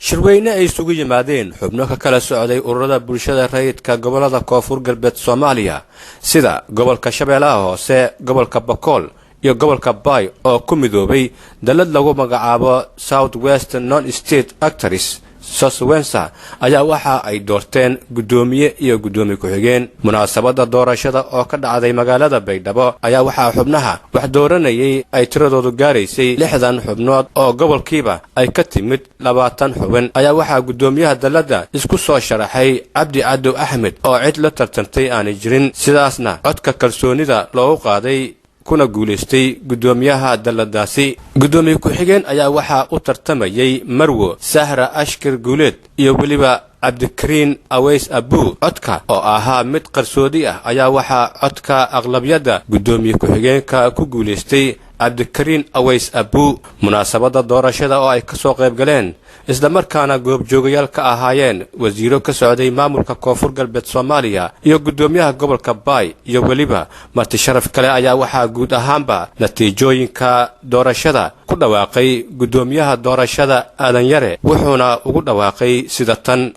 shirweyne ay isugu yimaadeen xubno ka kala socday ururada bulshada rayidka gobolada koonfur galbeed Soomaaliya sida gobolka Shabeellaha Hoose, gobolka Bakool iyo gobolka Bay oo ku midoobay dalad lagu magacaabo South West Non-State Actors Soswensa ayaa waxa ay doorteen gudoomiye iyo gudoomiye ku xigeen. Munaasabada doorashada oo ka dhacday magaalada Baydhabo ayaa waxa xubnaha wax dooranayay ay tiradoodu gaaraysay 60 xubnood oo gobolkiiba ay ka timid 20 xubin. Ayaa waxa gudoomiyaha dalada isku soo sharaxay Cabdi Cadow Axmed oo cid la tartantay aan jirin, sidaasna codka kalsoonida loo qaaday kuna guuleystay gudoomiyaha daladaasi. Gudoomiye ku xigeen ayaa waxa u tartamayay Marwo Sahra Ashkir Guuleed iyo waliba Abdikariin Aweys Abu. Codka oo ahaa mid qarsoodi ah ayaa waxa codka aqlabiyada gudoomiye ku xigeenka ku guuleystay Abdikariin Aweys Abu. Munaasabada doorashada oo ay ka soo qayb galeen isla markaana goobjoogayaal ka ahaayeen wasiiro ka socday maamulka koonfur galbeed Soomaaliya iyo gudoomiyaha gobolka Bay iyo waliba marti sharaf kale ayaa waxa guud ahaanba natiijooyinka doorashada ku dhawaaqay gudoomiyaha doorashada Aadan Yare, wuxuuna ugu dhawaaqay sida tan: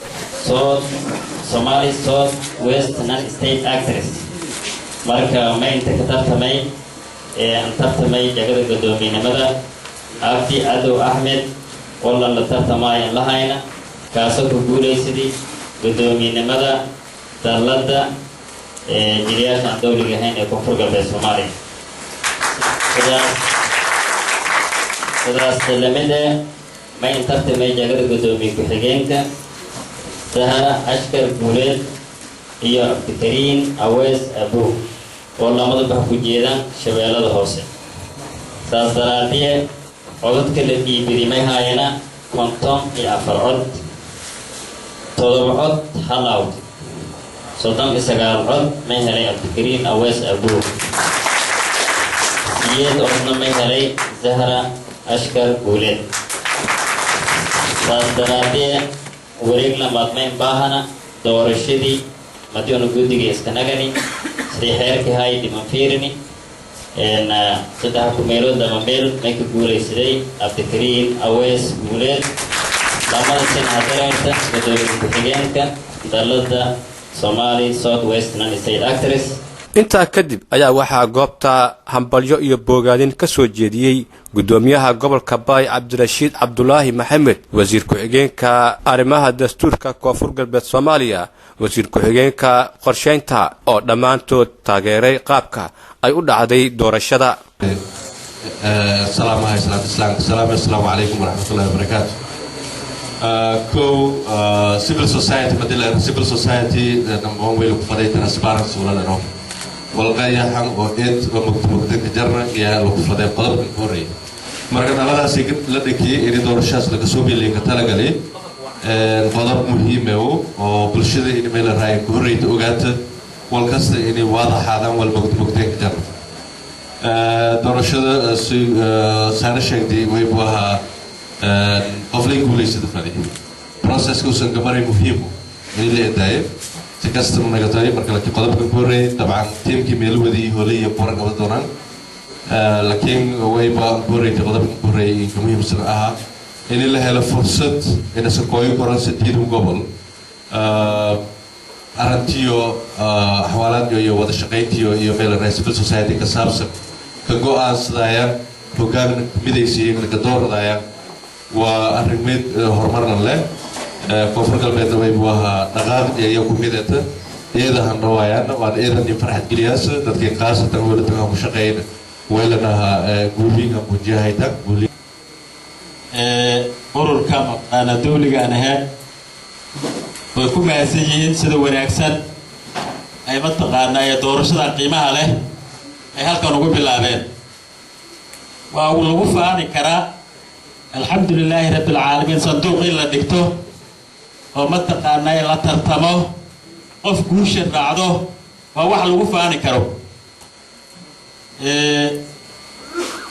Somali South West Non-State Actors marka ma inta ka tartamay jagada gudoomiyenimada Cabdi Cadow Axmed والله لا ترتماين لهاينا كاسو كقوليسدي قدومي نمدا دلدا جرياش عن دولة هين يكون فرقة بالسومالي كذا استلمنا ما ينتبه ما يجعل قدومي كحجينك سهرة أشكر بولد هي عبدكريم أويس أبو والله ما ذبح كجيدا شبيلة الحوسة سأسراتيه عدد كل إبريمي هاينا كنتم يعفر عد تضبعد حلاوت صدام إسقال عد مهري عبدكريم أويس أبو يد أخنا مهري زهرة أشكر بولد فالدرابية وريقنا مطمئن باهنا دور الشدي مديون قدقي اسكنغني سريحيرك هاي دي منفيرني إن سدها كميلو دماميل ميك قولي سدي عبدكريم أويس بولد لما نسين هاترينتا بدوري كتغينكا دلدا Somali South West Non-State Actors. intaa kadib ayaa waxa goobta hambalyo iyo boogaadin ka soo jeediyay gudoomiyaha gobolka Bay Cabdirashiid Cabdulaahi Maxamed, wasiir ku xigeenka arrimaha dastuurka koonfur galbeed Soomaaliya, wasiir ku xigeenka qorsheynta oo dhamaantood taageeray qaabka ay u dhacday doorashada. Assalamu alaykum warahmatullahi wabarakatuh. Civil society madila civil society number 1 way ku faday transparency wala no والغاية حن وإنت ومكتوب جرنا يا لوفلة قلب كوري. مركز على هذا لديكي إني دور الشخص لكسوبي اللي كتلا قلي قلب مهم هو وبالشدة إني من الرأي كوري توقعت والقصد إني واضح هذا والمكتوب جرنا. دور الشدة سنة شدي ويبوها قفلين كولي سدفني. process كوسن كباري مهم اللي دايم. تكستر من الجزائر مركز قلب كوري طبعا تيم كميلو ذي هولي يبورك أبدونا لكن ويبقى كوري تقلب كوري كمية مسرعة إن اللي هلا فرصة إن سكوي كوران ستيرو قبل أرانتيو حوالات يو وده شقيتيو يو ميل رئيس سوسايتي كسابس كجو أنس دايا بوكان ميديسي كدور دايا وأرميد هرمرنا له كفر قلبي دوي بوها نقاد يوكو ميدته إذا هنوايان وان إذا نفرح جلياس تذكر قاسة تقول تقام مشقين ويلنا قولين مجاهدة قولين urur kama ana dawliga aan ahaan way ku maasanyihiin sida wanaagsan ay mataqaanaa doorashada qiimaha leh ay halkan ugu bilaabeen waa lagu faani karaa alxamdulilaahi rabbil caalamiin sanduuq in la dhigto oo mataqaanaa la tartamo qof guusha raacdo waa wax lagu faani karo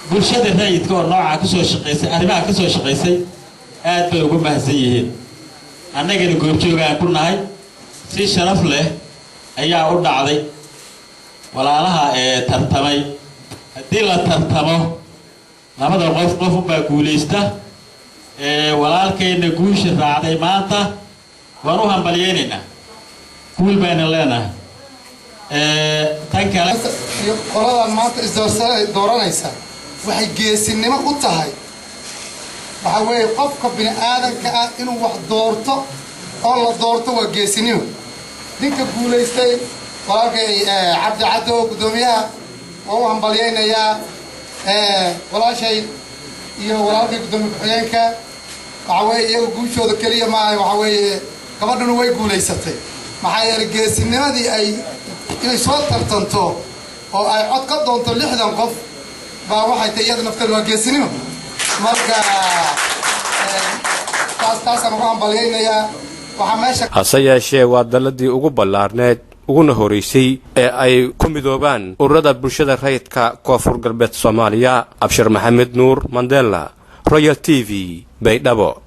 bulshada rayidka oo nooca ka soo shaqeysay arrimaha ka soo shaqeysay aad bay ugu mahadsan yihiin annagana goobjoogaan ku nahay si sharaf leh ayaa u dhacday walaalaha tartamay haddii la tartamo labada qof u baa guuleysta walaalkayna guusha raacday maanta waan u hambalyeynayna kuul bayna leenahay tan kale qoladan maanta dooranaysa waxay geesinimo u tahay waxa weeye qofka bini aadanka ah inuu wax doorto oo la doorto waa geesinimo ninka guulaystay walaalkay cabdi caddo gudoomiyaha waa u hambalyeynayaa walaashay iyo walaalkay gudoomiye ku-xigeenka waxa weeye iyaga guushooda keliya maaha waxa weeye gabadhuna way guulaysatay maxaa yeelay geesinimadii ay inay soo tartanto oo ay cod ka doonto 60 qof baa waxay tahay iyada nafteedu waa geesinimo marka taasaan ugu hambalyeynayaa waxaa meesha hase yeeshee waa dalladii ugu ballaarneed uguna horeysay ee ay ku midoobaan ururada bulshada rayidka koonfur galbeed Soomaaliya. Abshir Maxamed Nuur Mandela, Royal TV, Baydhabo.